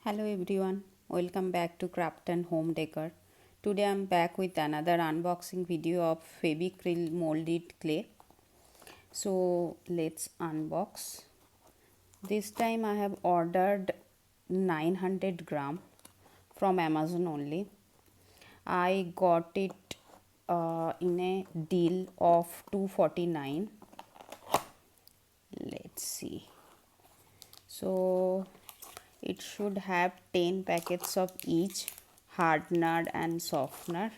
Hello everyone, welcome back to Craft and Home Decor. Today I'm back with another unboxing video of Fevicryl Mould It Clay. So let's unbox. This time I have ordered 900 gram from Amazon only. I got it in a deal of 249. Let's see. So it should have 10 packets of each hardener and softener.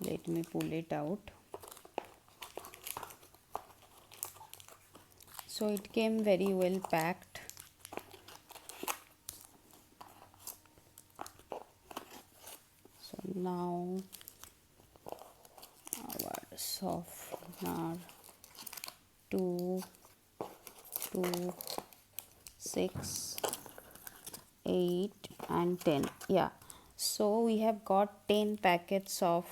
Let me pull it out. So it came very well packed. So now our softener 2, 6, 8 and 10. Yeah, so we have got 10 packets of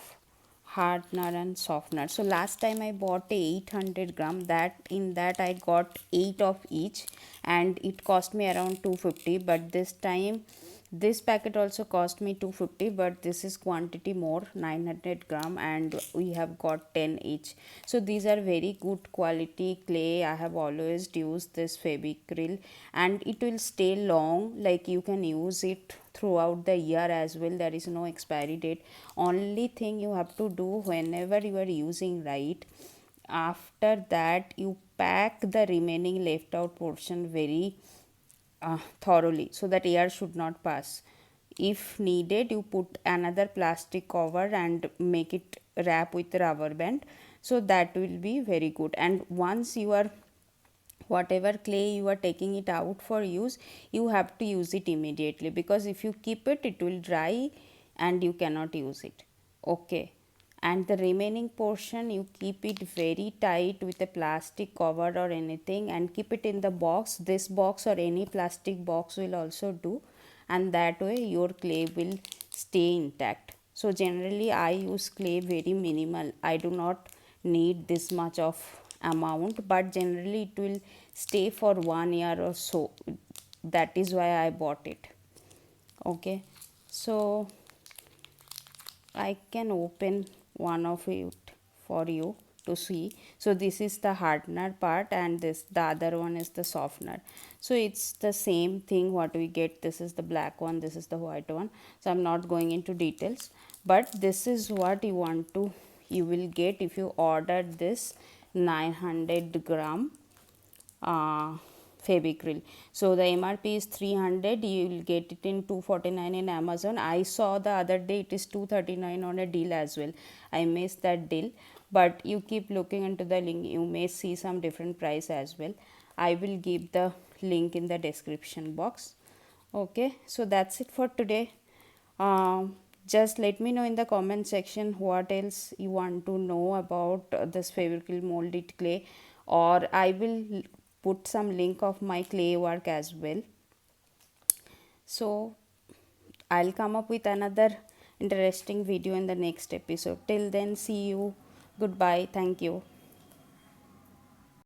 hardener and softener. So last time I bought a 800 gram, that in that I got 8 of each and it cost me around 250, but this time this packet also cost me 250, but this is quantity more, 900 gram, and we have got 10 each. So these are very good quality clay. I have always used this Fevicryl and it will stay long, like you can use it throughout the year as well. There is no expiry date. Only thing you have to do whenever you are using, right, after that you pack the remaining left out portion very thoroughly so that air should not pass. If needed, you put another plastic cover and make it wrap with rubber band, so that will be very good. And once you are, whatever clay you are taking it out for use, you have to use it immediately, because if you keep it, it will dry and you cannot use it. Okay, and the remaining portion you keep it very tight with a plastic cover or anything and keep it in the box. This box or any plastic box will also do, and that way your clay will stay intact. So generally I use clay very minimal. I do not need this much of amount, but generally it will stay for 1 year or so. That is why I bought it. Okay, so I can open one of it for you to see. So this is the hardener part and this, the other one is the softener. So it's the same thing what we get. This is the black one, this is the white one. So I'm not going into details, but this is what you will get if you order this 900 gram Fevicryl. So the MRP is 300, you will get it in 249 in Amazon. I saw the other day it is 239 on a deal as well. I missed that deal, but you keep looking into the link, you may see some different price as well. I will give the link in the description box. Okay, so that's it for today. Just let me know in the comment section what else you want to know about this Fevicryl Mould It Clay, or I will put some link of my clay work as well. So I'll come up with another interesting video in the next episode. Till then, see you. Goodbye. Thank you.